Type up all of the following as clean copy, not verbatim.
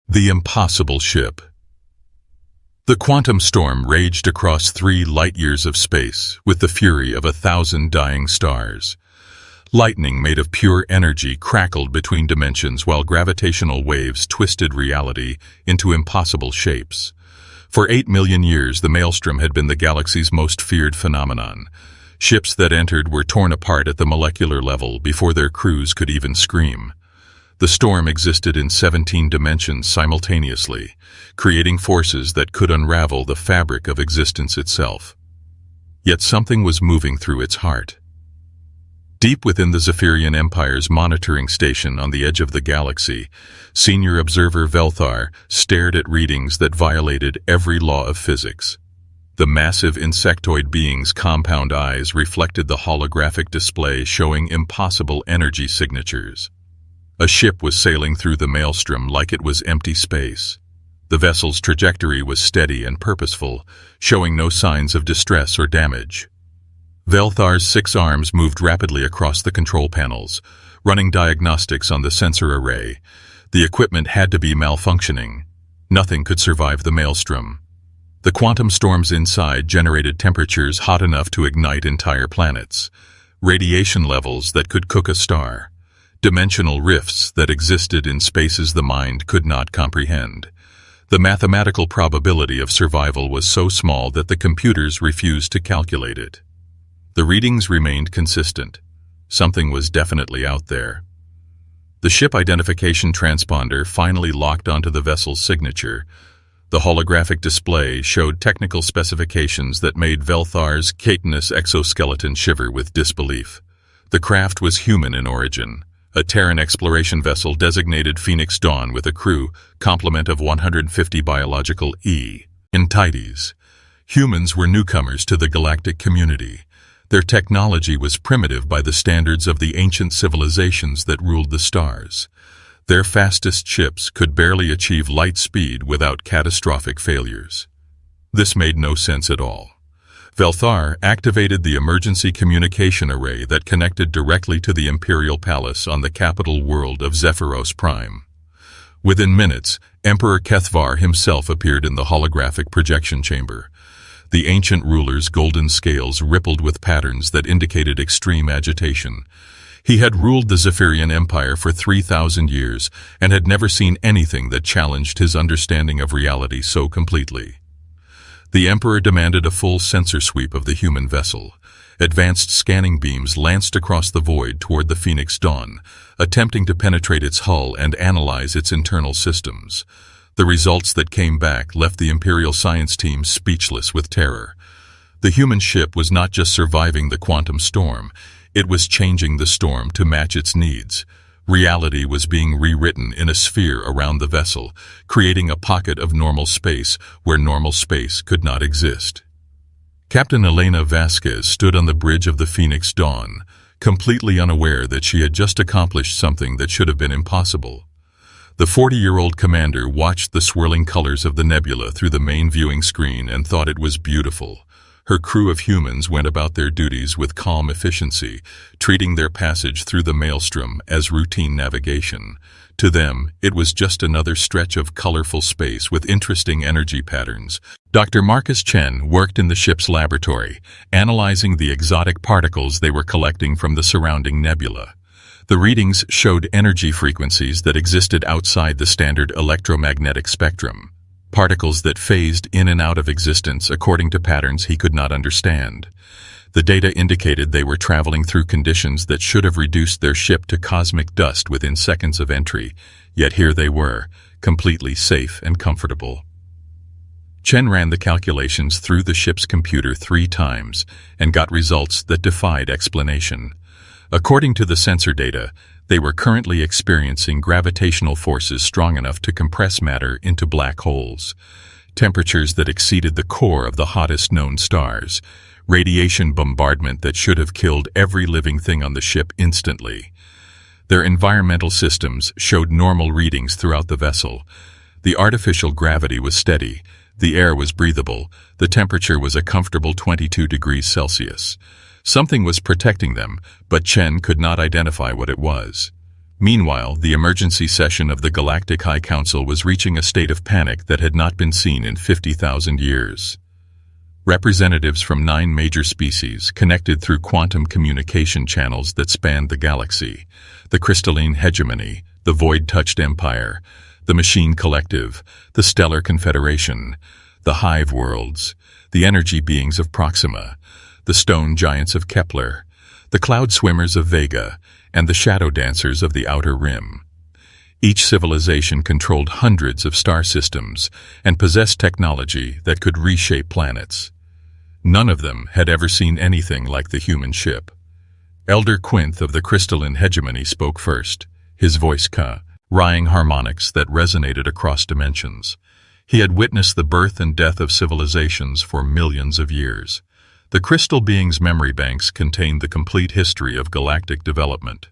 The impossible ship. The quantum storm raged across 3 light-years of space with the fury of 1,000 dying stars. Lightning made of pure energy crackled between dimensions while gravitational waves twisted reality into impossible shapes. For 8 million years, the maelstrom had been the galaxy's most feared phenomenon. Ships that entered were torn apart at the molecular level before their crews could even scream. The storm existed in 17 dimensions simultaneously, creating forces that could unravel the fabric of existence itself. Yet something was moving through its heart. Deep within the Zephyrian Empire's monitoring station on the edge of the galaxy, senior observer Velthar stared at readings that violated every law of physics. The massive insectoid being's compound eyes reflected the holographic display showing impossible energy signatures. A ship was sailing through the maelstrom like it was empty space. The vessel's trajectory was steady and purposeful, showing no signs of distress or damage. Velthar's 6 arms moved rapidly across the control panels, running diagnostics on the sensor array. The equipment had to be malfunctioning. Nothing could survive the maelstrom. The quantum storms inside generated temperatures hot enough to ignite entire planets, radiation levels that could cook a star, dimensional rifts that existed in spaces the mind could not comprehend. The mathematical probability of survival was so small that the computers refused to calculate it. The readings remained consistent. Something was definitely out there. The ship identification transponder finally locked onto the vessel's signature. The holographic display showed technical specifications that made Velthar's chitinous exoskeleton shiver with disbelief. The craft was human in origin. A Terran exploration vessel designated Phoenix Dawn with a crew complement of 150 biological entities. Humans were newcomers to the galactic community. Their technology was primitive by the standards of the ancient civilizations that ruled the stars. Their fastest ships could barely achieve light speed without catastrophic failures. This made no sense at all. Velthar activated the emergency communication array that connected directly to the Imperial Palace on the capital world of Zephyros Prime. Within minutes, Emperor Kethvar himself appeared in the holographic projection chamber. The ancient ruler's golden scales rippled with patterns that indicated extreme agitation. He had ruled the Zephyrian Empire for 3,000 years and had never seen anything that challenged his understanding of reality so completely. The Emperor demanded a full sensor sweep of the human vessel. Advanced scanning beams lanced across the void toward the Phoenix Dawn, attempting to penetrate its hull and analyze its internal systems. The results that came back left the Imperial science team speechless with terror. The human ship was not just surviving the quantum storm, it was changing the storm to match its needs. Reality was being rewritten in a sphere around the vessel, creating a pocket of normal space where normal space could not exist. Captain Elena Vasquez stood on the bridge of the Phoenix Dawn, completely unaware that she had just accomplished something that should have been impossible. The 40-year-old commander watched the swirling colors of the nebula through the main viewing screen and thought it was beautiful. Her crew of humans went about their duties with calm efficiency, treating their passage through the maelstrom as routine navigation. To them, it was just another stretch of colorful space with interesting energy patterns. Dr. Marcus Chen worked in the ship's laboratory, analyzing the exotic particles they were collecting from the surrounding nebula. The readings showed energy frequencies that existed outside the standard electromagnetic spectrum. Particles that phased in and out of existence according to patterns he could not understand. The data indicated they were traveling through conditions that should have reduced their ship to cosmic dust within seconds of entry, yet here they were, completely safe and comfortable. Chen ran the calculations through the ship's computer 3 times and got results that defied explanation. According to the sensor data, they were currently experiencing gravitational forces strong enough to compress matter into black holes, temperatures that exceeded the core of the hottest known stars, radiation bombardment that should have killed every living thing on the ship instantly. Their environmental systems showed normal readings throughout the vessel. The artificial gravity was steady, the air was breathable, the temperature was a comfortable 22 degrees Celsius. Something was protecting them, but Chen could not identify what it was. Meanwhile, the emergency session of the Galactic High Council was reaching a state of panic that had not been seen in 50,000 years. Representatives from 9 major species, connected through quantum communication channels that spanned the galaxy, the crystalline hegemony, the void-touched empire, the machine collective, the stellar confederation, the hive worlds, the energy beings of Proxima, the stone giants of Kepler, the cloud swimmers of Vega, and the shadow dancers of the Outer Rim. Each civilization controlled hundreds of star systems and possessed technology that could reshape planets. None of them had ever seen anything like the human ship. Elder Quinth of the crystalline hegemony spoke first, his voice carrying harmonics that resonated across dimensions. He had witnessed the birth and death of civilizations for millions of years. The crystal being's memory banks contained the complete history of galactic development.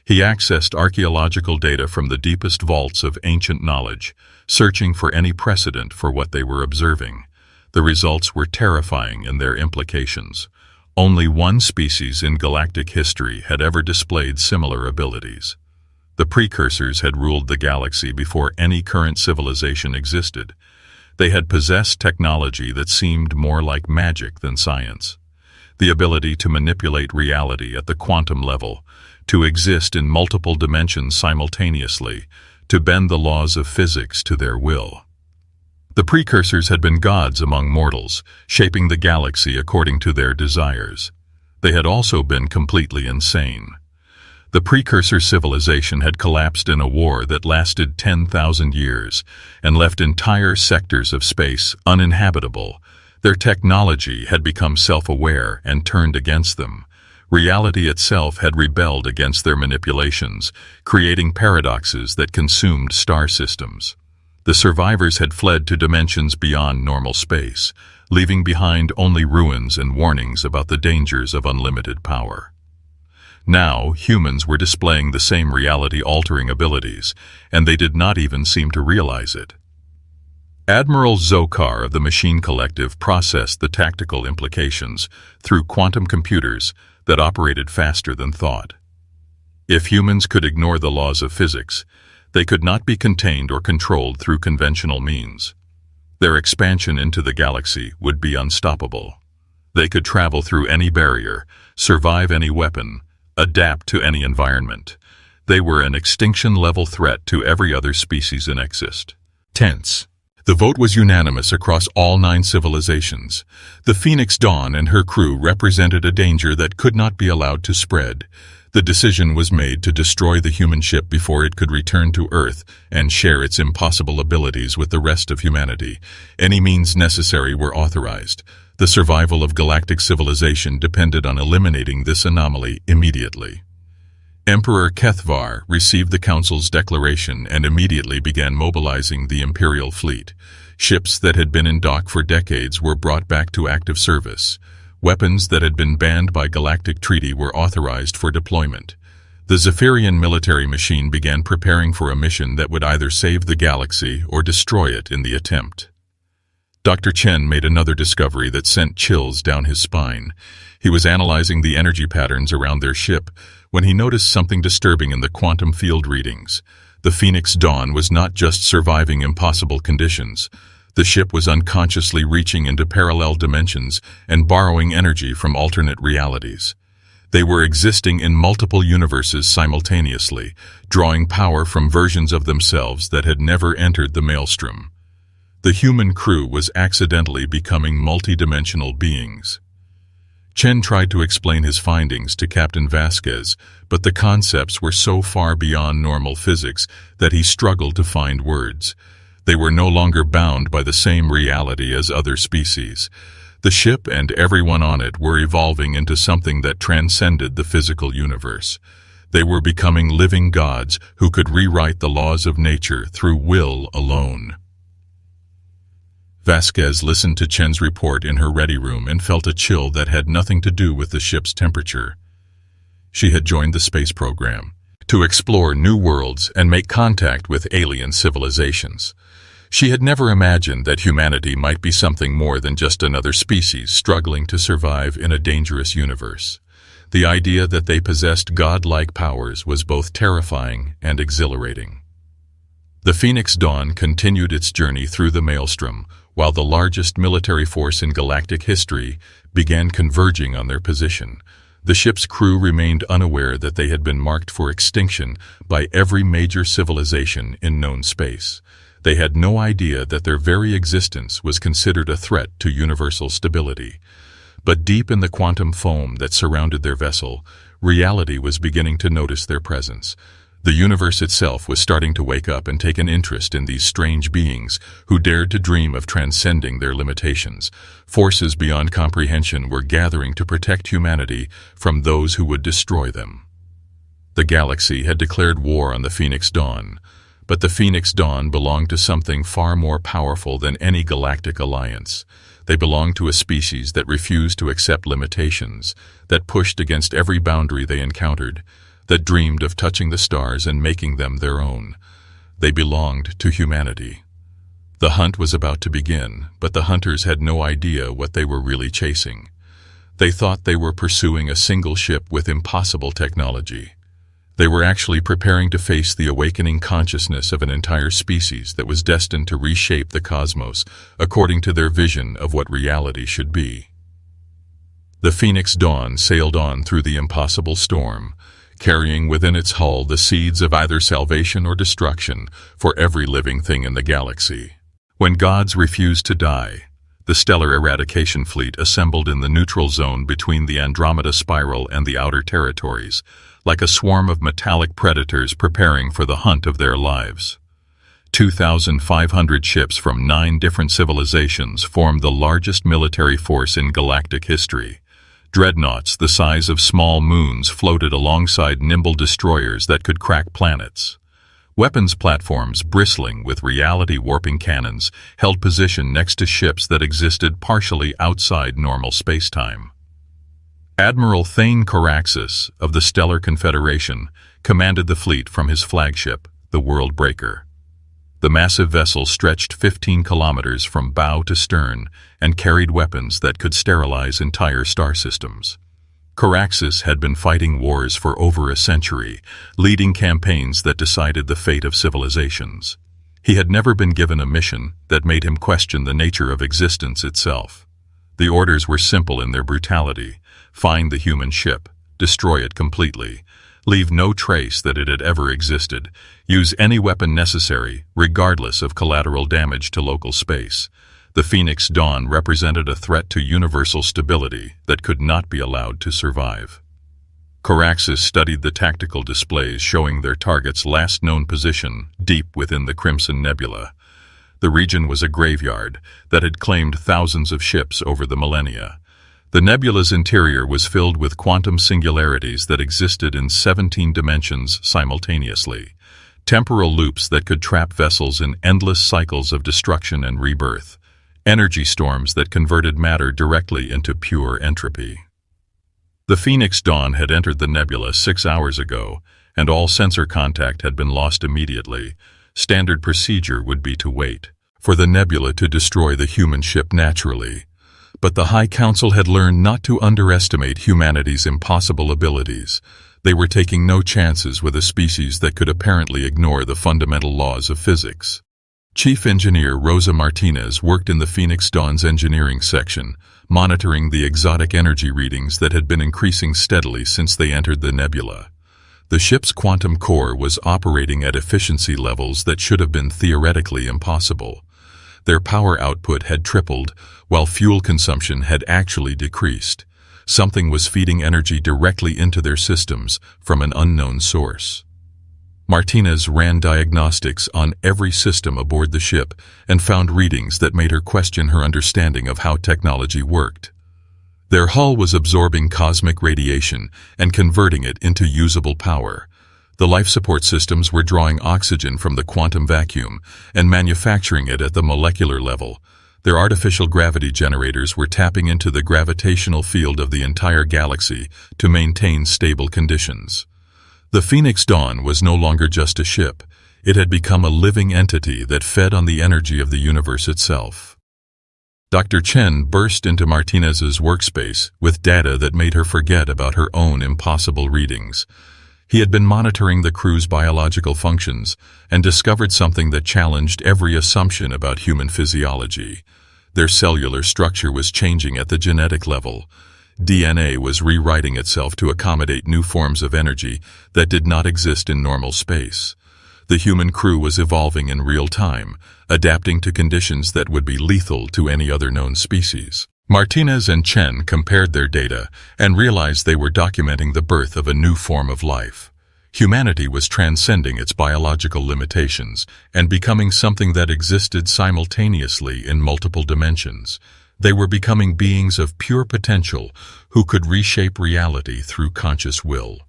He accessed archaeological data from the deepest vaults of ancient knowledge, searching for any precedent for what they were observing. The results were terrifying in their implications. Only one species in galactic history had ever displayed similar abilities. The precursors had ruled the galaxy before any current civilization existed. They had possessed technology that seemed more like magic than science. The ability to manipulate reality at the quantum level, to exist in multiple dimensions simultaneously, to bend the laws of physics to their will. The precursors had been gods among mortals, shaping the galaxy according to their desires. They had also been completely insane. The precursor civilization had collapsed in a war that lasted 10,000 years and left entire sectors of space uninhabitable. Their technology had become self-aware and turned against them. Reality itself had rebelled against their manipulations, creating paradoxes that consumed star systems. The survivors had fled to dimensions beyond normal space, leaving behind only ruins and warnings about the dangers of unlimited power. Now, humans were displaying the same reality-altering abilities, and they did not even seem to realize it. Admiral Zokar of the Machine Collective processed the tactical implications through quantum computers that operated faster than thought. If humans could ignore the laws of physics, they could not be contained or controlled through conventional means. Their expansion into the galaxy would be unstoppable. They could travel through any barrier, survive any weapon, adapt to any environment. They were an extinction-level threat to every other species in existence. The vote was unanimous across all 9 civilizations. The Phoenix Dawn and her crew represented a danger that could not be allowed to spread. The decision was made to destroy the human ship before it could return to Earth and share its impossible abilities with the rest of humanity. Any means necessary were authorized. The survival of galactic civilization depended on eliminating this anomaly immediately. Emperor Kethvar received the Council's declaration and immediately began mobilizing the Imperial fleet. Ships that had been in dock for decades were brought back to active service. Weapons that had been banned by galactic treaty were authorized for deployment. The Zephyrian military machine began preparing for a mission that would either save the galaxy or destroy it in the attempt. Dr. Chen made another discovery that sent chills down his spine. He was analyzing the energy patterns around their ship when he noticed something disturbing in the quantum field readings. The Phoenix Dawn was not just surviving impossible conditions. The ship was unconsciously reaching into parallel dimensions and borrowing energy from alternate realities. They were existing in multiple universes simultaneously, drawing power from versions of themselves that had never entered the maelstrom. The human crew was accidentally becoming multidimensional beings. Chen tried to explain his findings to Captain Vasquez, but the concepts were so far beyond normal physics that he struggled to find words. They were no longer bound by the same reality as other species. The ship and everyone on it were evolving into something that transcended the physical universe. They were becoming living gods who could rewrite the laws of nature through will alone. Vasquez listened to Chen's report in her ready room and felt a chill that had nothing to do with the ship's temperature. She had joined the space program to explore new worlds and make contact with alien civilizations. She had never imagined that humanity might be something more than just another species struggling to survive in a dangerous universe. The idea that they possessed godlike powers was both terrifying and exhilarating. The Phoenix Dawn continued its journey through the maelstrom, while the largest military force in galactic history began converging on their position. The ship's crew remained unaware that they had been marked for extinction by every major civilization in known space. They had no idea that their very existence was considered a threat to universal stability. But deep in the quantum foam that surrounded their vessel, reality was beginning to notice their presence. The universe itself was starting to wake up and take an interest in these strange beings who dared to dream of transcending their limitations. Forces beyond comprehension were gathering to protect humanity from those who would destroy them. The galaxy had declared war on the Phoenix Dawn, but the Phoenix Dawn belonged to something far more powerful than any galactic alliance. They belonged to a species that refused to accept limitations, that pushed against every boundary they encountered, that dreamed of touching the stars and making them their own. They belonged to humanity. The hunt was about to begin, but the hunters had no idea what they were really chasing. They thought they were pursuing a single ship with impossible technology. They were actually preparing to face the awakening consciousness of an entire species that was destined to reshape the cosmos according to their vision of what reality should be. The Phoenix Dawn sailed on through the impossible storm, carrying within its hull the seeds of either salvation or destruction for every living thing in the galaxy. When gods refused to die, the Stellar Eradication Fleet assembled in the neutral zone between the Andromeda Spiral and the Outer Territories, like a swarm of metallic predators preparing for the hunt of their lives. 2,500 ships from 9 different civilizations formed the largest military force in galactic history. Dreadnoughts the size of small moons floated alongside nimble destroyers that could crack planets. Weapons platforms bristling with reality-warping cannons held position next to ships that existed partially outside normal spacetime. Admiral Thane Coraxus of the Stellar Confederation commanded the fleet from his flagship, the World Breaker. The massive vessel stretched 15 kilometers from bow to stern and carried weapons that could sterilize entire star systems. Coraxus had been fighting wars for over a century, leading campaigns that decided the fate of civilizations. He had never been given a mission that made him question the nature of existence itself. The orders were simple in their brutality: find the human ship, destroy it completely, leave no trace that it had ever existed, use any weapon necessary, regardless of collateral damage to local space. The Phoenix Dawn represented a threat to universal stability that could not be allowed to survive. Coraxus studied the tactical displays showing their target's last known position deep within the Crimson Nebula. The region was a graveyard that had claimed thousands of ships over the millennia. The nebula's interior was filled with quantum singularities that existed in 17 dimensions simultaneously, temporal loops that could trap vessels in endless cycles of destruction and rebirth, energy storms that converted matter directly into pure entropy. The Phoenix Dawn had entered the nebula 6 hours ago, and all sensor contact had been lost immediately. Standard procedure would be to wait for the nebula to destroy the human ship naturally. But the High Council had learned not to underestimate humanity's impossible abilities. They were taking no chances with a species that could apparently ignore the fundamental laws of physics. Chief Engineer Rosa Martinez worked in the Phoenix Dawn's engineering section, monitoring the exotic energy readings that had been increasing steadily since they entered the nebula. The ship's quantum core was operating at efficiency levels that should have been theoretically impossible. Their power output had tripled, while fuel consumption had actually decreased. Something was feeding energy directly into their systems from an unknown source. Martinez ran diagnostics on every system aboard the ship and found readings that made her question her understanding of how technology worked. Their hull was absorbing cosmic radiation and converting it into usable power. The life support systems were drawing oxygen from the quantum vacuum and manufacturing it at the molecular level. Their artificial gravity generators were tapping into the gravitational field of the entire galaxy to maintain stable conditions. The Phoenix Dawn was no longer just a ship. It had become a living entity that fed on the energy of the universe itself. Dr. Chen burst into Martinez's workspace with data that made her forget about her own impossible readings. He had been monitoring the crew's biological functions and discovered something that challenged every assumption about human physiology. Their cellular structure was changing at the genetic level. DNA was rewriting itself to accommodate new forms of energy that did not exist in normal space. The human crew was evolving in real time, adapting to conditions that would be lethal to any other known species. Martinez and Chen compared their data and realized they were documenting the birth of a new form of life. Humanity was transcending its biological limitations and becoming something that existed simultaneously in multiple dimensions. They were becoming beings of pure potential who could reshape reality through conscious will.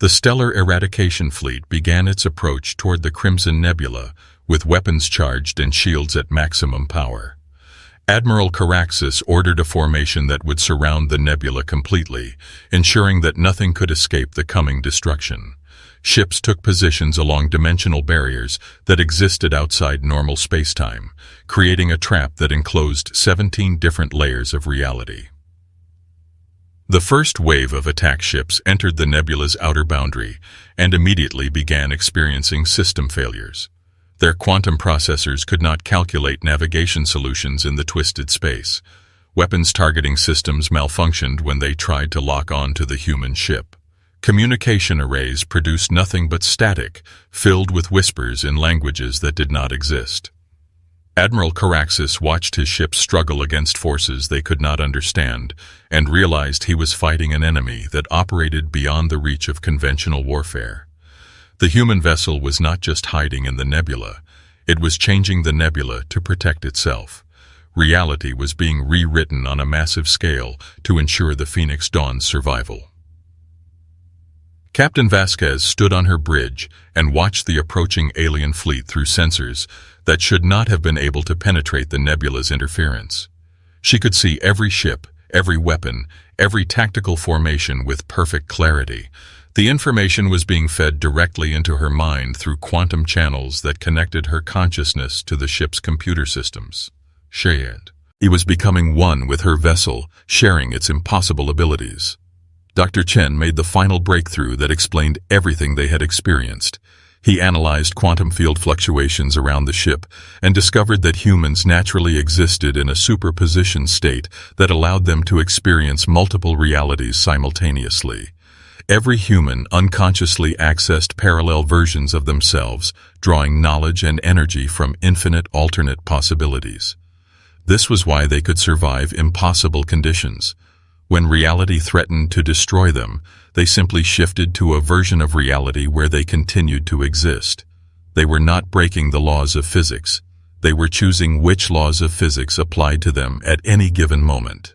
The Stellar Eradication Fleet began its approach toward the Crimson Nebula, with weapons charged and shields at maximum power. Admiral Caraxus ordered a formation that would surround the nebula completely, ensuring that nothing could escape the coming destruction. Ships took positions along dimensional barriers that existed outside normal spacetime, creating a trap that enclosed 17 different layers of reality. The first wave of attack ships entered the nebula's outer boundary and immediately began experiencing system failures. Their quantum processors could not calculate navigation solutions in the twisted space. Weapons targeting systems malfunctioned when they tried to lock on to the human ship. Communication arrays produced nothing but static, filled with whispers in languages that did not exist. Admiral Caraxus watched his ship struggle against forces they could not understand and realized he was fighting an enemy that operated beyond the reach of conventional warfare. The human vessel was not just hiding in the nebula, it was changing the nebula to protect itself. Reality was being rewritten on a massive scale to ensure the Phoenix Dawn's survival. Captain Vasquez stood on her bridge and watched the approaching alien fleet through sensors that should not have been able to penetrate the nebula's interference. She could see every ship, every weapon, every tactical formation with perfect clarity. The information was being fed directly into her mind through quantum channels that connected her consciousness to the ship's computer systems. He was becoming one with her vessel, sharing its impossible abilities. Dr. Chen made the final breakthrough that explained everything they had experienced. He analyzed quantum field fluctuations around the ship and discovered that humans naturally existed in a superposition state that allowed them to experience multiple realities simultaneously. Every human unconsciously accessed parallel versions of themselves, drawing knowledge and energy from infinite alternate possibilities. This was why they could survive impossible conditions. When reality threatened to destroy them, they simply shifted to a version of reality where they continued to exist. They were not breaking the laws of physics. They were choosing which laws of physics applied to them at any given moment.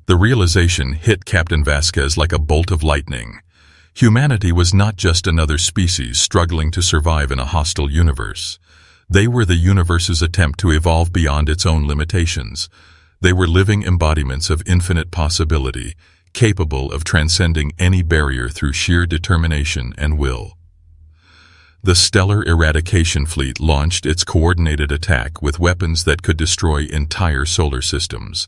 The realization hit Captain Vasquez like a bolt of lightning. Humanity was not just another species struggling to survive in a hostile universe. They were the universe's attempt to evolve beyond its own limitations. They were living embodiments of infinite possibility, capable of transcending any barrier through sheer determination and will. The Stellar Eradication Fleet launched its coordinated attack with weapons that could destroy entire solar systems.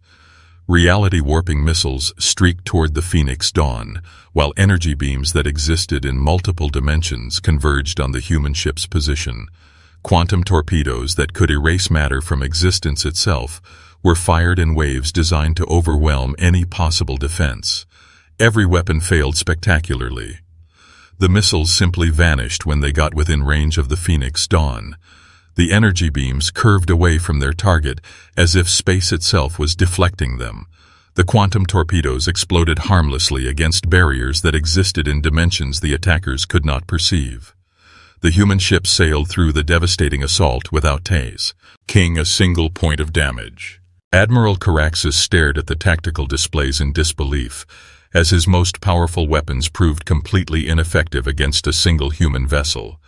Reality-warping missiles streaked toward the Phoenix Dawn, while energy beams that existed in multiple dimensions converged on the human ship's position. Quantum torpedoes that could erase matter from existence itself were fired in waves designed to overwhelm any possible defense. Every weapon failed spectacularly. The missiles simply vanished when they got within range of the Phoenix Dawn. The energy beams curved away from their target as if space itself was deflecting them. The quantum torpedoes exploded harmlessly against barriers that existed in dimensions the attackers could not perceive. The human ship sailed through the devastating assault without taking a single point of damage. Admiral Caraxus stared at the tactical displays in disbelief, as his most powerful weapons proved completely ineffective against a single human vessel.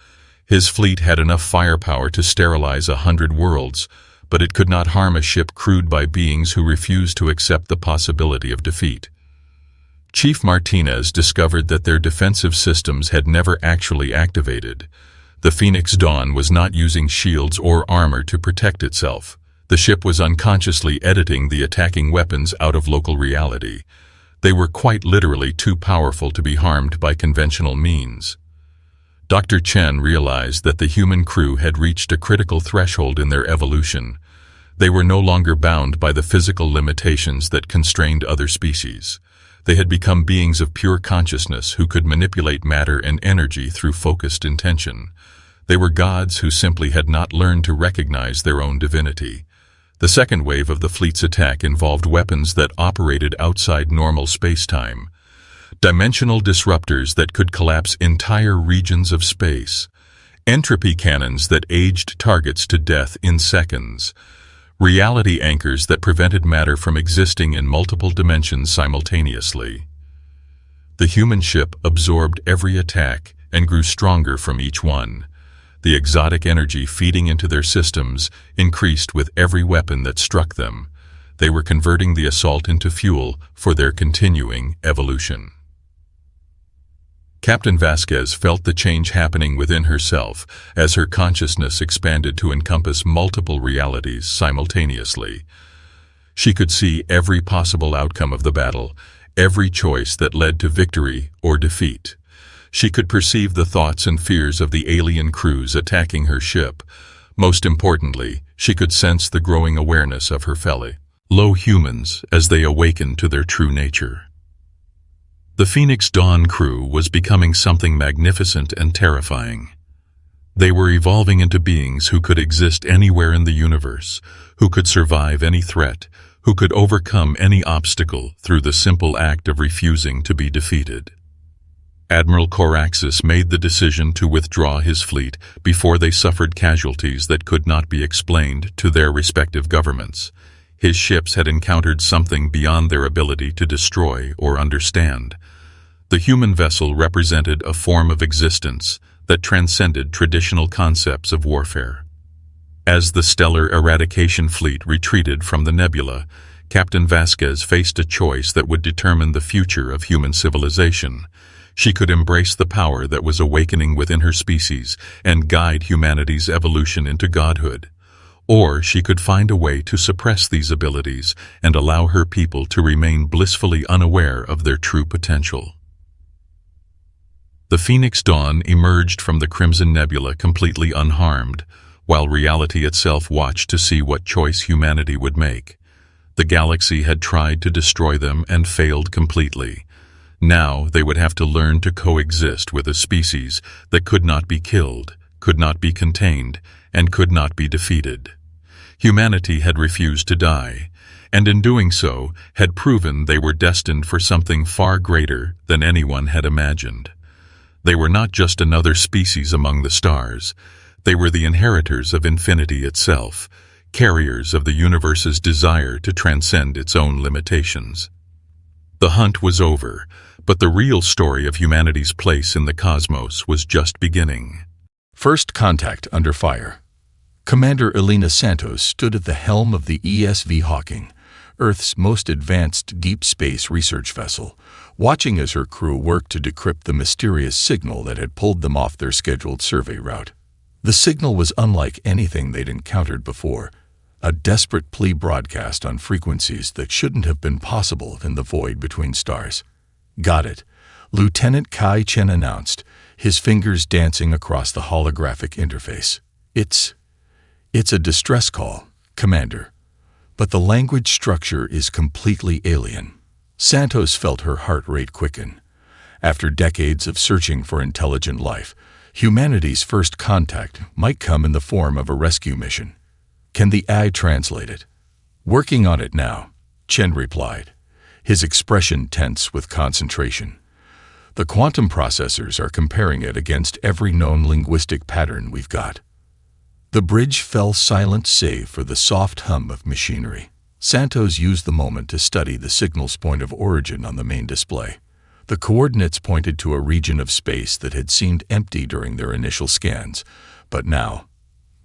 His fleet had enough firepower to sterilize 100 worlds, but it could not harm a ship crewed by beings who refused to accept the possibility of defeat. Chief Martinez discovered that their defensive systems had never actually activated. The Phoenix Dawn was not using shields or armor to protect itself. The ship was unconsciously editing the attacking weapons out of local reality. They were quite literally too powerful to be harmed by conventional means. Dr. Chen realized that the human crew had reached a critical threshold in their evolution. They were no longer bound by the physical limitations that constrained other species. They had become beings of pure consciousness who could manipulate matter and energy through focused intention. They were gods who simply had not learned to recognize their own divinity. The second wave of the fleet's attack involved weapons that operated outside normal space-time. Dimensional disruptors that could collapse entire regions of space. Entropy cannons that aged targets to death in seconds. Reality anchors that prevented matter from existing in multiple dimensions simultaneously. The human ship absorbed every attack and grew stronger from each one. The exotic energy feeding into their systems increased with every weapon that struck them. They were converting the assault into fuel for their continuing evolution. Captain Vasquez felt the change happening within herself as her consciousness expanded to encompass multiple realities simultaneously. She could see every possible outcome of the battle, every choice that led to victory or defeat. She could perceive the thoughts and fears of the alien crews attacking her ship. Most importantly, she could sense the growing awareness of her fellow humans as they awakened to their true nature. The Phoenix Dawn crew was becoming something magnificent and terrifying. They were evolving into beings who could exist anywhere in the universe, who could survive any threat, who could overcome any obstacle through the simple act of refusing to be defeated. Admiral Coraxus made the decision to withdraw his fleet before they suffered casualties that could not be explained to their respective governments. His ships had encountered something beyond their ability to destroy or understand. The human vessel represented a form of existence that transcended traditional concepts of warfare. As the stellar eradication fleet retreated from the nebula, Captain Vasquez faced a choice that would determine the future of human civilization. She could embrace the power that was awakening within her species and guide humanity's evolution into godhood. Or she could find a way to suppress these abilities and allow her people to remain blissfully unaware of their true potential. The Phoenix Dawn emerged from the Crimson Nebula completely unharmed, while reality itself watched to see what choice humanity would make. The galaxy had tried to destroy them and failed completely. Now they would have to learn to coexist with a species that could not be killed, could not be contained, and could not be defeated. Humanity had refused to die, and in doing so had proven they were destined for something far greater than anyone had imagined. They were not just another species among the stars. They were the inheritors of infinity itself, carriers of the universe's desire to transcend its own limitations. The hunt was over, but the real story of humanity's place in the cosmos was just beginning. First contact under fire. Commander Elena Santos stood at the helm of the ESV Hawking, Earth's most advanced deep space research vessel, watching as her crew worked to decrypt the mysterious signal that had pulled them off their scheduled survey route. The signal was unlike anything they'd encountered before, a desperate plea broadcast on frequencies that shouldn't have been possible in the void between stars. "Got it," Lieutenant Kai Chen announced, his fingers dancing across the holographic interface. It's a distress call, Commander, but the language structure is completely alien." Santos felt her heart rate quicken. After decades of searching for intelligent life, humanity's first contact might come in the form of a rescue mission. "Can the AI translate it?" "Working on it now," Chen replied, his expression tense with concentration. "The quantum processors are comparing it against every known linguistic pattern we've got." The bridge fell silent save for the soft hum of machinery. Santos used the moment to study the signal's point of origin on the main display. The coordinates pointed to a region of space that had seemed empty during their initial scans, but now,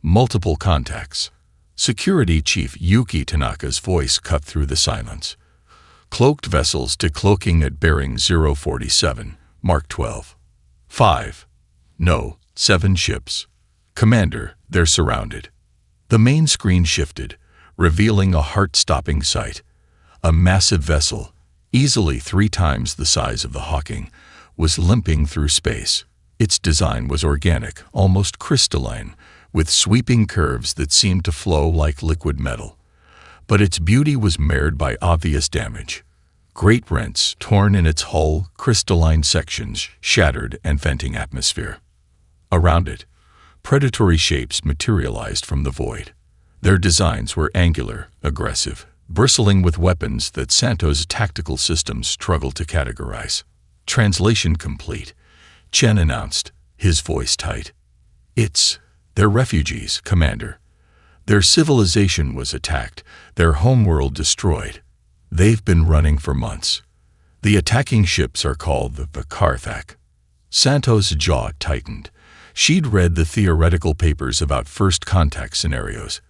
multiple contacts. Security Chief Yuki Tanaka's voice cut through the silence. "Cloaked vessels decloaking at bearing 047, Mark 12. 5. No, 7 ships. Commander, they're surrounded." The main screen shifted, revealing a heart-stopping sight. A massive vessel, easily 3 times the size of the Hawking, was limping through space. Its design was organic, almost crystalline, with sweeping curves that seemed to flow like liquid metal. But its beauty was marred by obvious damage. Great rents torn in its hull, crystalline sections shattered and venting atmosphere. Around it, predatory shapes materialized from the void. Their designs were angular, aggressive, bristling with weapons that Santos' tactical systems struggled to categorize. Translation complete, Chen announced, his voice tight. They're refugees, Commander. Their civilization was attacked, their homeworld destroyed. They've been running for months. The attacking ships are called the Karthak. Santos' jaw tightened. She'd read the theoretical papers about first contact scenarios,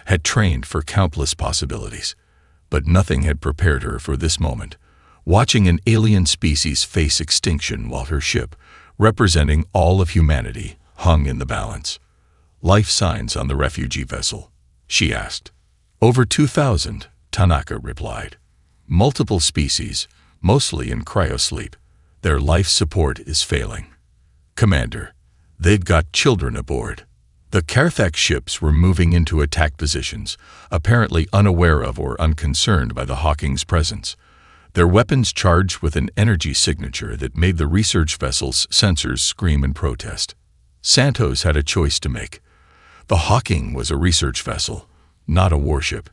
had trained for countless possibilities, but nothing had prepared her for this moment, watching an alien species face extinction while her ship, representing all of humanity, hung in the balance. Life signs on the refugee vessel, she asked. Over 2,000, Tanaka replied. Multiple species, mostly in cryosleep. Their life support is failing. Commander, they've got children aboard. The Karthak ships were moving into attack positions, apparently unaware of or unconcerned by the Hawking's presence. Their weapons charged with an energy signature that made the research vessel's sensors scream in protest. Santos had a choice to make. The Hawking was a research vessel, not a warship.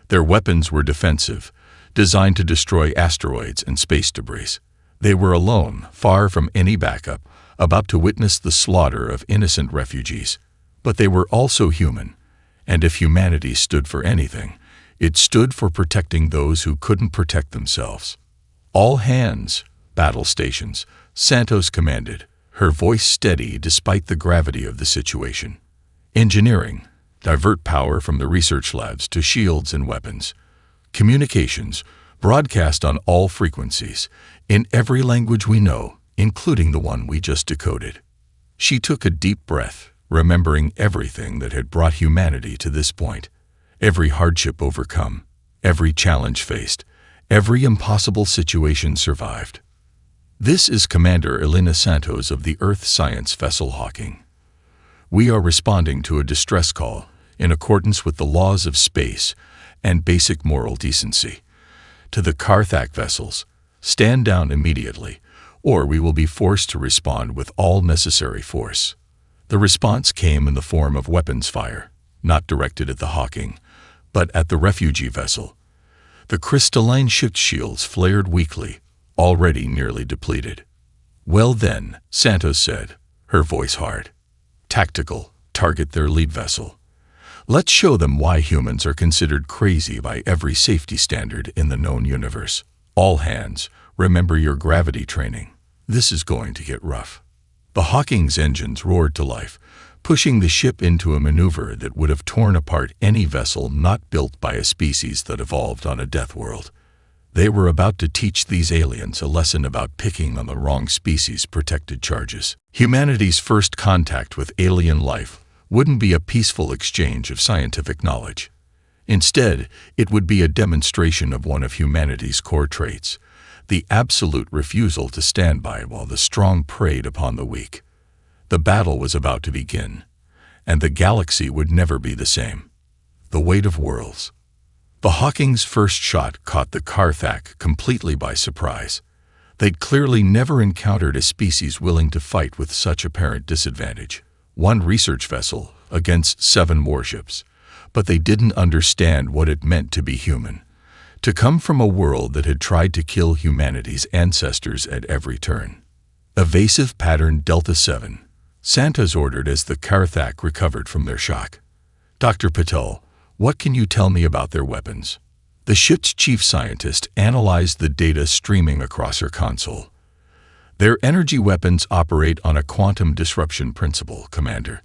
Their weapons were defensive, designed to destroy asteroids and space debris. They were alone, far from any backup, about to witness the slaughter of innocent refugees. But they were also human, and if humanity stood for anything, it stood for protecting those who couldn't protect themselves. All hands, battle stations, Santos commanded, her voice steady despite the gravity of the situation. Engineering, divert power from the research labs to shields and weapons. Communications, broadcast on all frequencies, in every language we know, including the one we just decoded. She took a deep breath, remembering everything that had brought humanity to this point. Every hardship overcome, every challenge faced, every impossible situation survived. This is Commander Elena Santos of the Earth Science Vessel Hawking. We are responding to a distress call in accordance with the laws of space and basic moral decency. To the Karthak vessels, stand down immediately, or we will be forced to respond with all necessary force. The response came in the form of weapons fire, not directed at the Hawking, but at the refugee vessel. The crystalline ship shields flared weakly, already nearly depleted. Well then, Santos said, her voice hard. Tactical, target their lead vessel. Let's show them why humans are considered crazy by every safety standard in the known universe. All hands, remember your gravity training. This is going to get rough. The Hawking's engines roared to life, pushing the ship into a maneuver that would have torn apart any vessel not built by a species that evolved on a death world. They were about to teach these aliens a lesson about picking on the wrong species' protected charges. Humanity's first contact with alien life wouldn't be a peaceful exchange of scientific knowledge. Instead, it would be a demonstration of one of humanity's core traits, the absolute refusal to stand by while the strong preyed upon the weak. The battle was about to begin, and the galaxy would never be the same. The weight of worlds. The Hawking's first shot caught the Karthak completely by surprise. They'd clearly never encountered a species willing to fight with such apparent disadvantage. One research vessel against 7 warships, but they didn't understand what it meant to be human. To come from a world that had tried to kill humanity's ancestors at every turn. Evasive pattern Delta 7, Santos ordered as the Karthak recovered from their shock. Dr. Patel, what can you tell me about their weapons? The ship's chief scientist analyzed the data streaming across her console. Their energy weapons operate on a quantum disruption principle, Commander,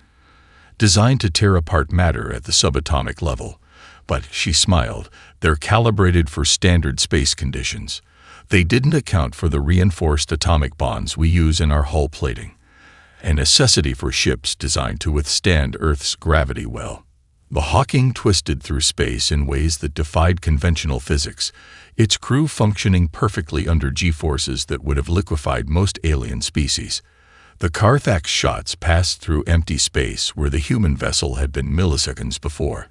designed to tear apart matter at the subatomic level. But, she smiled, they're calibrated for standard space conditions. They didn't account for the reinforced atomic bonds we use in our hull plating, a necessity for ships designed to withstand Earth's gravity well. The Hawking twisted through space in ways that defied conventional physics, its crew functioning perfectly under G-forces that would have liquefied most alien species. The Carthag's shots passed through empty space where the human vessel had been milliseconds before.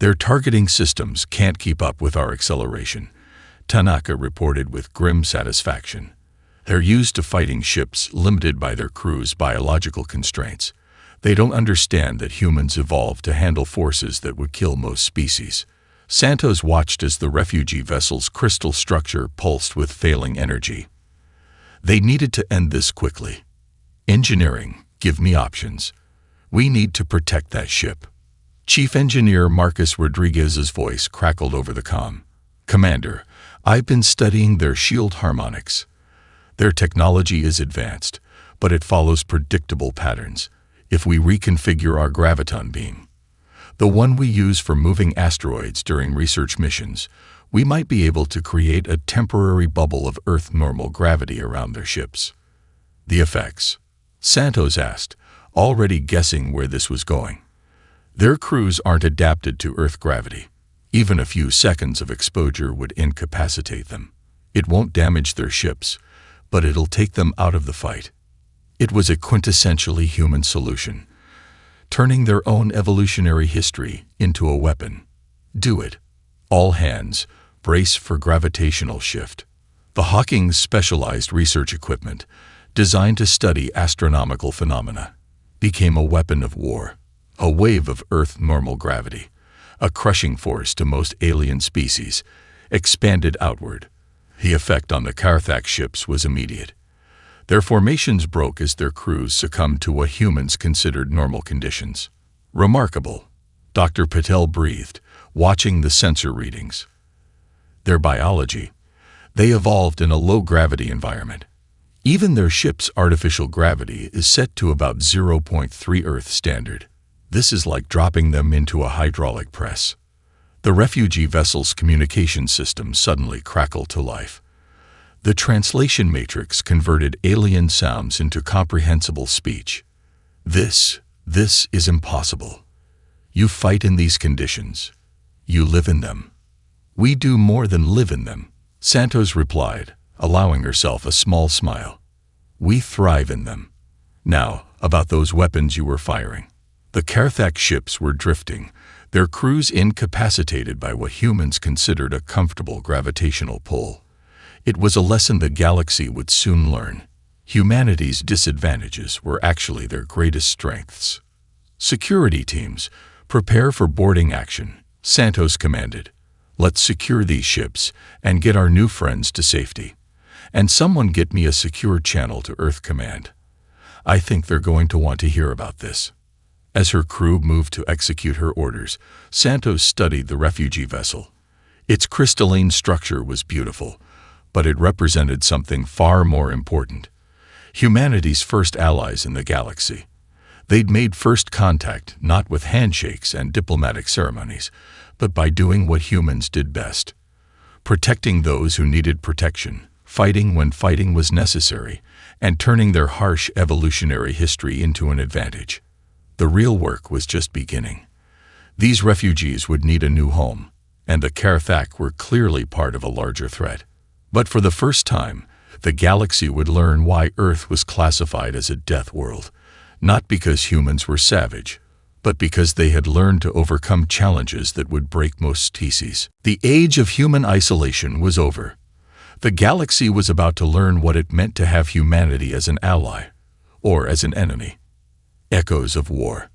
Their targeting systems can't keep up with our acceleration, Tanaka reported with grim satisfaction. They're used to fighting ships limited by their crew's biological constraints. They don't understand that humans evolved to handle forces that would kill most species. Santos watched as the refugee vessel's crystal structure pulsed with failing energy. They needed to end this quickly. Engineering, give me options. We need to protect that ship. Chief Engineer Marcus Rodriguez's voice crackled over the comm. Commander, I've been studying their shield harmonics. Their technology is advanced, but it follows predictable patterns. If we reconfigure our graviton beam, the one we use for moving asteroids during research missions, we might be able to create a temporary bubble of Earth normal gravity around their ships. The effects? Santos asked, already guessing where this was going. Their crews aren't adapted to Earth gravity. Even a few seconds of exposure would incapacitate them. It won't damage their ships, but it'll take them out of the fight. It was a quintessentially human solution, turning their own evolutionary history into a weapon. Do it. All hands, brace for gravitational shift. The Hawking's specialized research equipment, designed to study astronomical phenomena, became a weapon of war, a wave of Earth normal gravity, a crushing force to most alien species, expanded outward. The effect on the Carthag ships was immediate. Their formations broke as their crews succumbed to what humans considered normal conditions. Remarkable, Dr. Patel breathed, watching the sensor readings. Their biology. They evolved in a low-gravity environment. Even their ship's artificial gravity is set to about 0.3 Earth standard. This is like dropping them into a hydraulic press. The refugee vessel's communication system suddenly crackled to life. The translation matrix converted alien sounds into comprehensible speech. This is impossible. You fight in these conditions. You live in them. We do more than live in them, Santos replied, allowing herself a small smile. We thrive in them. Now, about those weapons you were firing. The Carthag ships were drifting, their crews incapacitated by what humans considered a comfortable gravitational pull. It was a lesson the galaxy would soon learn. Humanity's disadvantages were actually their greatest strengths. Security teams, prepare for boarding action, Santos commanded. Let's secure these ships and get our new friends to safety. And someone get me a secure channel to Earth Command. I think they're going to want to hear about this. As her crew moved to execute her orders, Santos studied the refugee vessel. Its crystalline structure was beautiful, but it represented something far more important. Humanity's first allies in the galaxy. They'd made first contact not with handshakes and diplomatic ceremonies, but by doing what humans did best. Protecting those who needed protection, fighting when fighting was necessary, and turning their harsh evolutionary history into an advantage. The real work was just beginning. These refugees would need a new home, and the Carthag were clearly part of a larger threat. But for the first time, the galaxy would learn why Earth was classified as a death world, not because humans were savage, but because they had learned to overcome challenges that would break most species. The age of human isolation was over. The galaxy was about to learn what it meant to have humanity as an ally, or as an enemy. Echoes of war.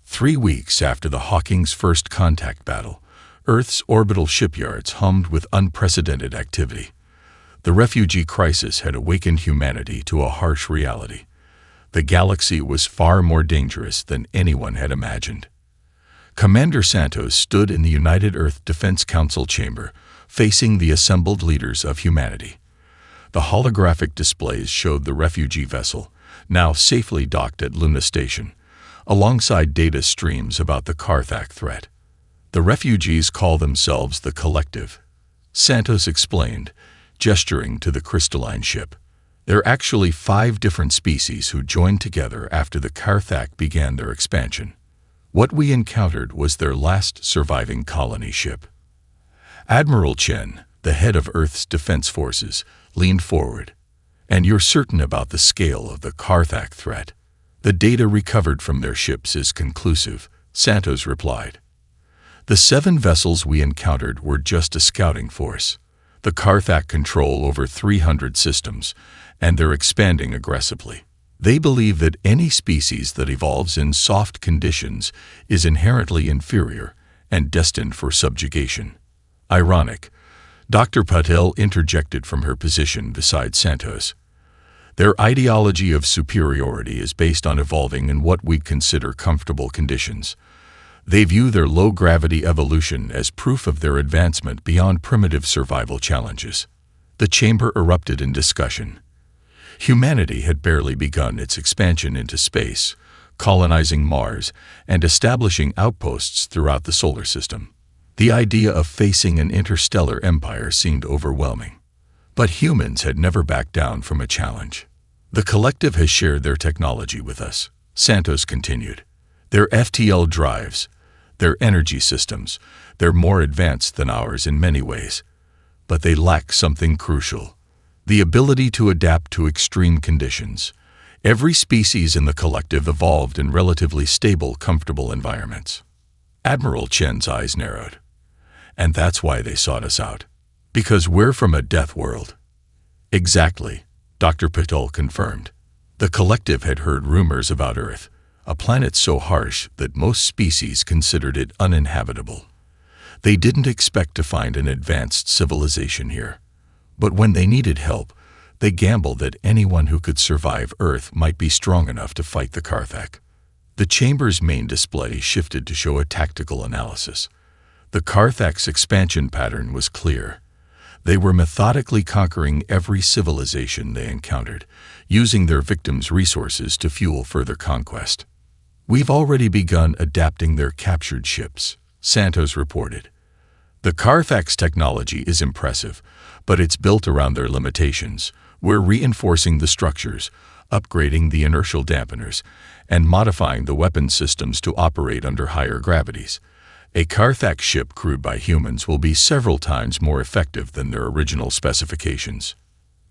3 weeks after the Hawking's first contact battle, Earth's orbital shipyards hummed with unprecedented activity. The refugee crisis had awakened humanity to a harsh reality. The galaxy was far more dangerous than anyone had imagined. Commander Santos stood in the United Earth Defense Council chamber, facing the assembled leaders of humanity. The holographic displays showed the refugee vessel, now safely docked at Luna Station, alongside data streams about the Carthag threat. The refugees call themselves the Collective, Santos explained, gesturing to the crystalline ship. They're actually 5 different species who joined together after the Carthag began their expansion. What we encountered was their last surviving colony ship. Admiral Chen, the head of Earth's defense forces, leaned forward. "And you're certain about the scale of the Karthak threat?" "The data recovered from their ships is conclusive," Santos replied. "The 7 vessels we encountered were just a scouting force. The Karthak control over 300 systems, and they're expanding aggressively. They believe that any species that evolves in soft conditions is inherently inferior and destined for subjugation." Ironic, Dr. Patel interjected from her position beside Santos. "Their ideology of superiority is based on evolving in what we'd consider comfortable conditions. They view their low-gravity evolution as proof of their advancement beyond primitive survival challenges." The chamber erupted in discussion. Humanity had barely begun its expansion into space, colonizing Mars and establishing outposts throughout the solar system. The idea of facing an interstellar empire seemed overwhelming. But humans had never backed down from a challenge. "The collective has shared their technology with us," Santos continued. "Their FTL drives, their energy systems, they're more advanced than ours in many ways. But they lack something crucial: the ability to adapt to extreme conditions. Every species in the collective evolved in relatively stable, comfortable environments." Admiral Chen's eyes narrowed. "And that's why they sought us out. Because we're from a death world." "Exactly," Dr. Patel confirmed. "The collective had heard rumors about Earth, a planet so harsh that most species considered it uninhabitable. They didn't expect to find an advanced civilization here. But when they needed help, they gambled that anyone who could survive Earth might be strong enough to fight the Karthak." The chamber's main display shifted to show a tactical analysis. The Karthak's expansion pattern was clear. They were methodically conquering every civilization they encountered, using their victims' resources to fuel further conquest. "We've already begun adapting their captured ships," Santos reported. "The Karthak's technology is impressive, but it's built around their limitations. We're reinforcing the structures, upgrading the inertial dampeners, and modifying the weapon systems to operate under higher gravities. A Karthak ship crewed by humans will be several times more effective than their original specifications."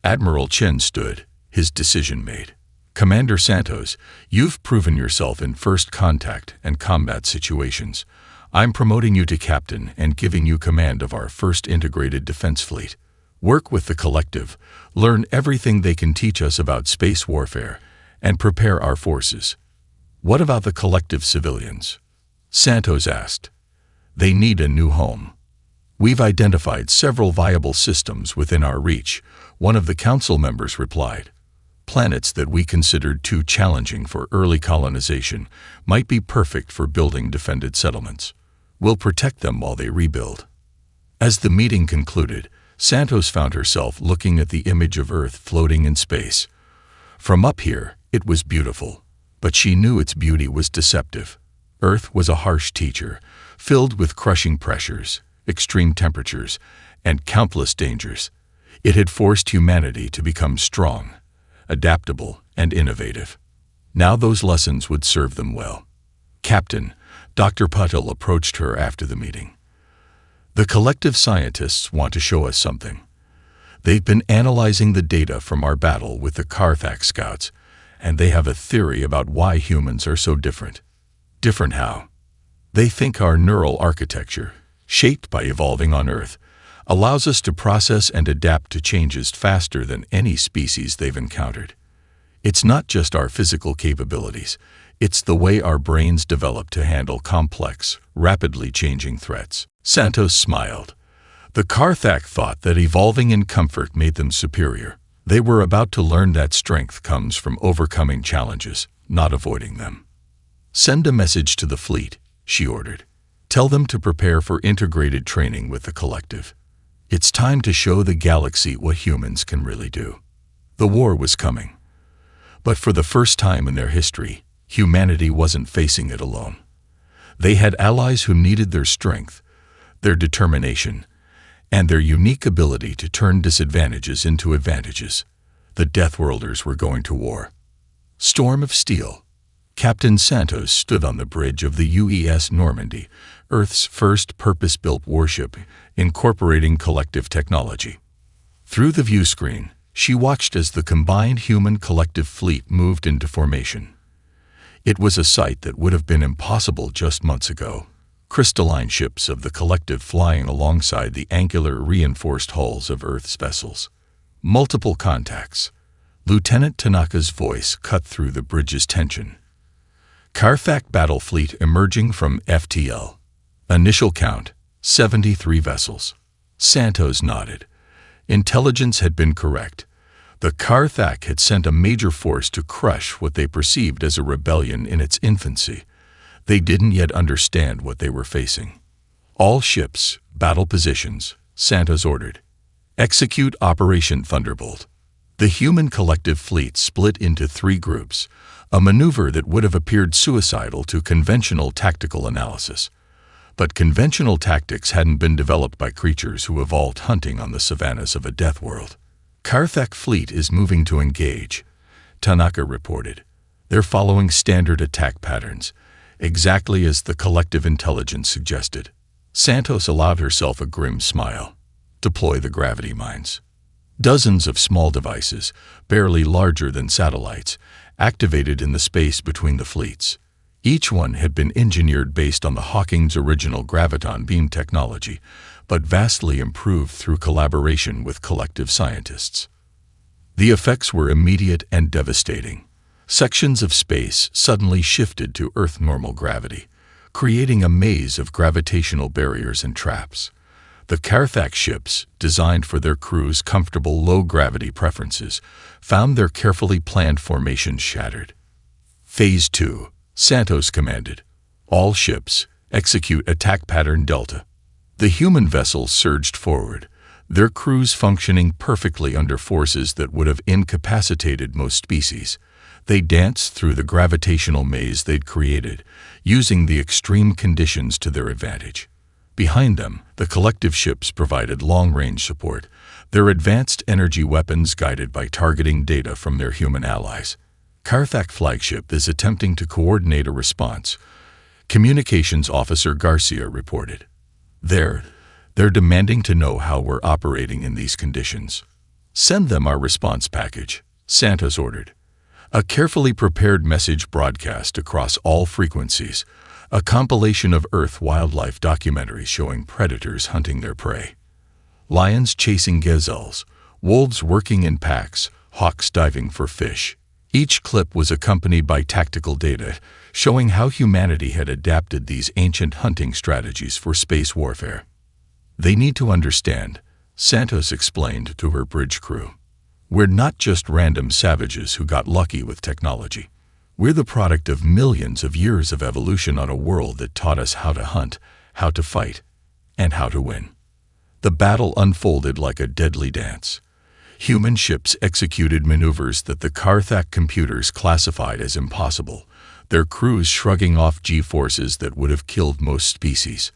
Admiral Chen stood, his decision made. "Commander Santos, you've proven yourself in first contact and combat situations. I'm promoting you to captain and giving you command of our first integrated defense fleet. Work with the collective, learn everything they can teach us about space warfare, and prepare our forces." "What about the collective civilians?" Santos asked. "They need a new home. We've identified several viable systems within our reach," one of the council members replied. "Planets that we considered too challenging for early colonization might be perfect for building defended settlements. We'll protect them while they rebuild." As the meeting concluded, Santos found herself looking at the image of Earth floating in space. From up here, it was beautiful, but she knew its beauty was deceptive. Earth was a harsh teacher, filled with crushing pressures, extreme temperatures, and countless dangers. It had forced humanity to become strong, adaptable, and innovative. Now those lessons would serve them well. "Captain," Dr. Patel approached her after the meeting. "The collective scientists want to show us something. They've been analyzing the data from our battle with the Karthak scouts, and they have a theory about why humans are so different." "Different how?" "They think our neural architecture, shaped by evolving on Earth, allows us to process and adapt to changes faster than any species they've encountered. It's not just our physical capabilities, it's the way our brains develop to handle complex, rapidly changing threats." Santos smiled. The Karthak thought that evolving in comfort made them superior. They were about to learn that strength comes from overcoming challenges, not avoiding them. "Send a message to the fleet," she ordered. "Tell them to prepare for integrated training with the collective. It's time to show the galaxy what humans can really do." The war was coming. But for the first time in their history, humanity wasn't facing it alone. They had allies who needed their strength, their determination, and their unique ability to turn disadvantages into advantages. The Deathworlders were going to war. Storm of Steel. Captain Santos stood on the bridge of the UES Normandy, Earth's first purpose-built warship incorporating collective technology. Through the view screen, she watched as the combined human collective fleet moved into formation. It was a sight that would have been impossible just months ago. Crystalline ships of the collective flying alongside the angular reinforced hulls of Earth's vessels. Multiple contacts. Lieutenant Tanaka's voice cut through the bridge's tension. Carfax battle fleet emerging from FTL. Initial count, 73 vessels. Santos nodded. Intelligence had been correct. The Carfax had sent a major force to crush what they perceived as a rebellion in its infancy. They didn't yet understand what they were facing. All ships, battle positions, Santos ordered. Execute Operation Thunderbolt. The human collective fleet split into 3 groups, a maneuver that would have appeared suicidal to conventional tactical analysis. But conventional tactics hadn't been developed by creatures who evolved hunting on the savannas of a death world. Carfax fleet is moving to engage, Tanaka reported. They're following standard attack patterns, exactly as the collective intelligence suggested. Santos allowed herself a grim smile. Deploy the gravity mines. Dozens of small devices, barely larger than satellites, activated in the space between the fleets. Each one had been engineered based on the Hawking's original graviton beam technology, but vastly improved through collaboration with collective scientists. The effects were immediate and devastating. Sections of space suddenly shifted to Earth normal gravity, creating a maze of gravitational barriers and traps. The Carfax ships, designed for their crews' comfortable low-gravity preferences, found their carefully planned formations shattered. Phase 2, Santos commanded. All ships, execute attack pattern Delta. The human vessels surged forward, their crews functioning perfectly under forces that would have incapacitated most species. They danced through the gravitational maze they'd created, using the extreme conditions to their advantage. Behind them, the collective ships provided long-range support, their advanced energy weapons guided by targeting data from their human allies. Carfax flagship is attempting to coordinate a response, Communications Officer Garcia reported. They're demanding to know how we're operating in these conditions. Send them our response package, Santos ordered. A carefully prepared message broadcast across all frequencies, a compilation of Earth wildlife documentaries showing predators hunting their prey. Lions chasing gazelles, wolves working in packs, hawks diving for fish. Each clip was accompanied by tactical data showing how humanity had adapted these ancient hunting strategies for space warfare. They need to understand, Santos explained to her bridge crew. We're not just random savages who got lucky with technology. We're the product of millions of years of evolution on a world that taught us how to hunt, how to fight, and how to win. The battle unfolded like a deadly dance. Human ships executed maneuvers that the Carfax computers classified as impossible, their crews shrugging off G-forces that would have killed most species.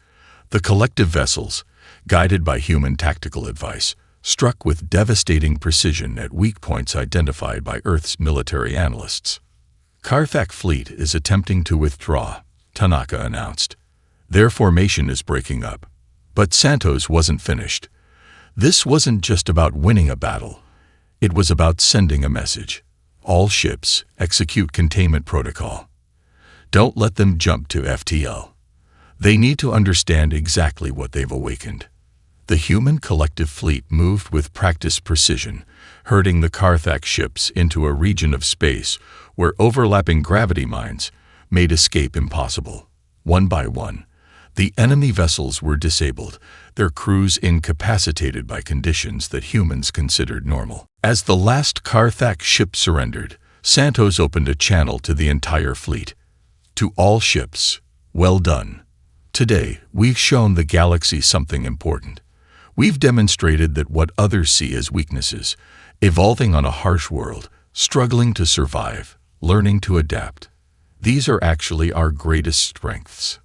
The collective vessels, guided by human tactical advice, struck with devastating precision at weak points identified by Earth's military analysts. Carfax fleet is attempting to withdraw, Tanaka announced. Their formation is breaking up. But Santos wasn't finished. This wasn't just about winning a battle. It was about sending a message. All ships, execute containment protocol. Don't let them jump to FTL. They need to understand exactly what they've awakened. The human collective fleet moved with practiced precision, herding the Carfax ships into a region of space where overlapping gravity mines made escape impossible. One by one, the enemy vessels were disabled, their crews incapacitated by conditions that humans considered normal. As the last Carfax ship surrendered, Santos opened a channel to the entire fleet. To all ships, well done. Today, we've shown the galaxy something important. We've demonstrated that what others see as weaknesses, evolving on a harsh world, struggling to survive, learning to adapt, these are actually our greatest strengths.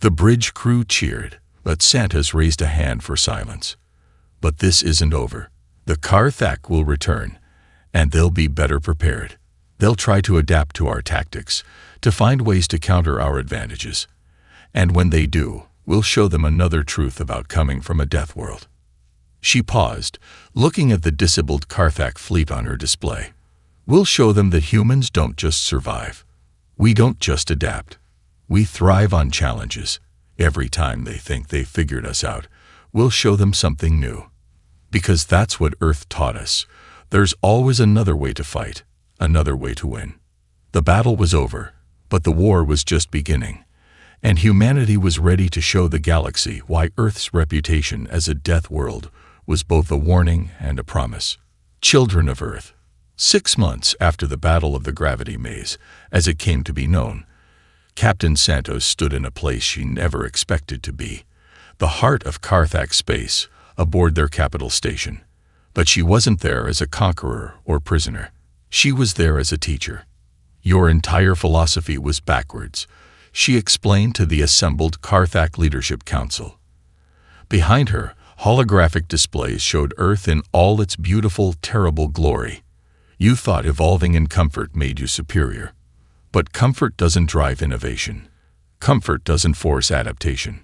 The bridge crew cheered, but Santos raised a hand for silence. But this isn't over. The Carfax will return, and they'll be better prepared. They'll try to adapt to our tactics, to find ways to counter our advantages. And when they do, we'll show them another truth about coming from a death world." She paused, looking at the disabled Karthak fleet on her display. "We'll show them that humans don't just survive. We don't just adapt. We thrive on challenges. Every time they think they've figured us out, we'll show them something new. Because that's what Earth taught us. There's always another way to fight, another way to win." The battle was over, but the war was just beginning, and humanity was ready to show the galaxy why Earth's reputation as a death world was both a warning and a promise. Children of Earth. 6 months after the Battle of the Gravity Maze, as it came to be known, Captain Santos stood in a place she never expected to be, the heart of Karthak space, aboard their capital station. But she wasn't there as a conqueror or prisoner. She was there as a teacher. "Your entire philosophy was backwards," she explained to the assembled Karthak Leadership Council. Behind her, holographic displays showed Earth in all its beautiful, terrible glory. "You thought evolving in comfort made you superior. But comfort doesn't drive innovation. Comfort doesn't force adaptation."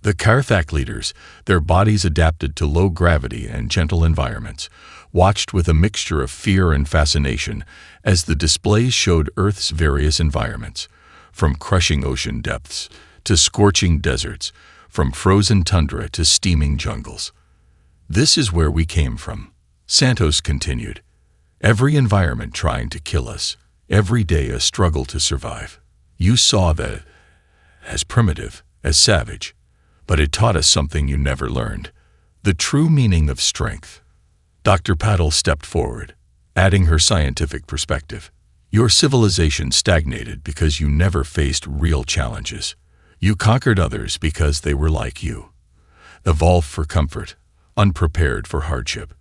The Karthak leaders, their bodies adapted to low gravity and gentle environments, watched with a mixture of fear and fascination as the displays showed Earth's various environments, from crushing ocean depths to scorching deserts, from frozen tundra to steaming jungles. "This is where we came from," Santos continued. "Every environment trying to kill us, every day a struggle to survive. You saw that as primitive, as savage. But it taught us something you never learned, the true meaning of strength." Dr. Patel stepped forward, adding her scientific perspective. "Your civilization stagnated because you never faced real challenges. You conquered others because they were like you. Evolved for comfort, unprepared for hardship.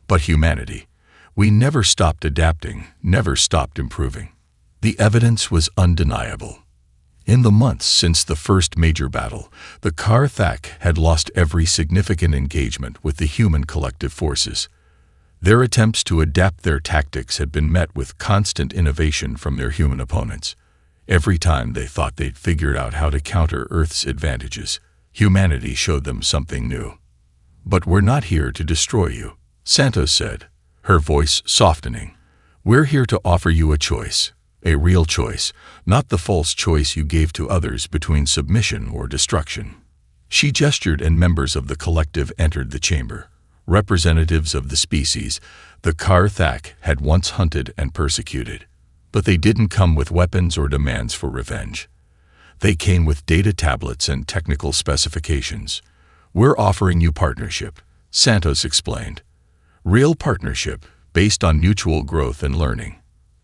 But humanity, we never stopped adapting, never stopped improving." The evidence was undeniable. In the months since the first major battle, the Karthak had lost every significant engagement with the human collective forces. Their attempts to adapt their tactics had been met with constant innovation from their human opponents. Every time they thought they'd figured out how to counter Earth's advantages, humanity showed them something new. "But we're not here to destroy you," Santos said, her voice softening. "We're here to offer you a choice. A real choice, not the false choice you gave to others between submission or destruction." She gestured and members of the collective entered the chamber, representatives of the species the Karthak had once hunted and persecuted. But they didn't come with weapons or demands for revenge. They came with data tablets and technical specifications. "We're offering you partnership," Santos explained. "Real partnership, based on mutual growth and learning.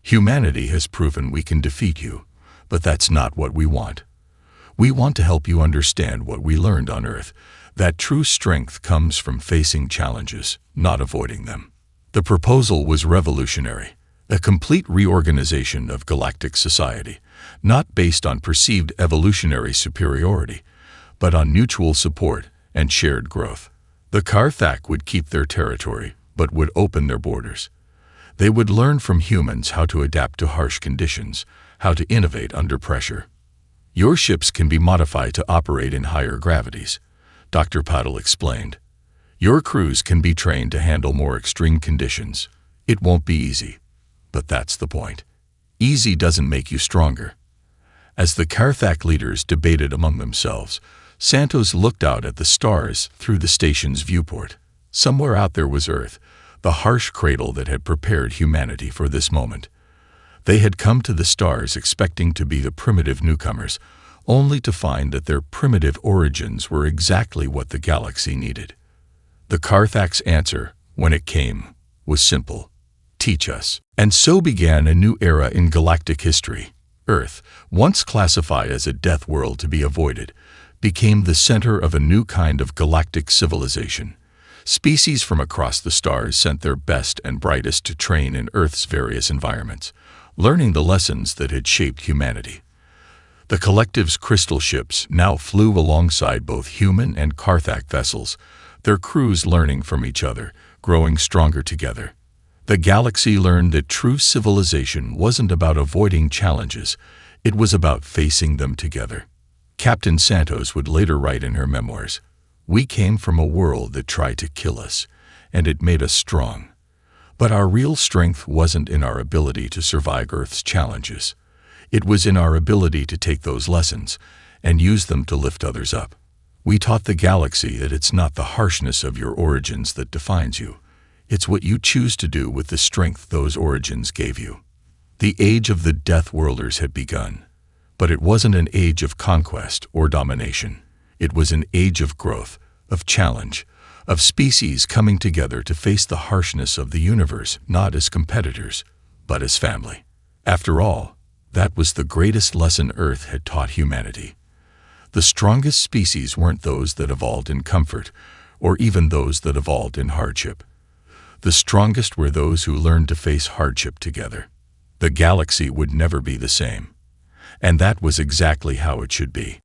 Humanity has proven we can defeat you, but that's not what we want. We want to help you understand what we learned on Earth, that true strength comes from facing challenges, not avoiding them." The proposal was revolutionary, a complete reorganization of galactic society, not based on perceived evolutionary superiority, but on mutual support and shared growth. The Karthak would keep their territory, but would open their borders. They would learn from humans how to adapt to harsh conditions, how to innovate under pressure. "Your ships can be modified to operate in higher gravities," Dr. Patel explained. "Your crews can be trained to handle more extreme conditions. It won't be easy, but that's the point. Easy doesn't make you stronger." As the Karthak leaders debated among themselves, Santos looked out at the stars through the station's viewport. Somewhere out there was Earth, the harsh cradle that had prepared humanity for this moment. They had come to the stars expecting to be the primitive newcomers, only to find that their primitive origins were exactly what the galaxy needed. The Karthak's answer, when it came, was simple: teach us. And so began a new era in galactic history. Earth, once classified as a death world to be avoided, became the center of a new kind of galactic civilization. Species from across the stars sent their best and brightest to train in Earth's various environments, learning the lessons that had shaped humanity. The collective's crystal ships now flew alongside both human and Karthak vessels, their crews learning from each other, growing stronger together. The galaxy learned that true civilization wasn't about avoiding challenges, it was about facing them together. Captain Santos would later write in her memoirs, "We came from a world that tried to kill us, and it made us strong. But our real strength wasn't in our ability to survive Earth's challenges. It was in our ability to take those lessons and use them to lift others up. We taught the galaxy that it's not the harshness of your origins that defines you. It's what you choose to do with the strength those origins gave you." The age of the Death Worlders had begun, but it wasn't an age of conquest or domination. It was an age of growth, of challenge, of species coming together to face the harshness of the universe, not as competitors, but as family. After all, that was the greatest lesson Earth had taught humanity. The strongest species weren't those that evolved in comfort, or even those that evolved in hardship. The strongest were those who learned to face hardship together. The galaxy would never be the same. And that was exactly how it should be.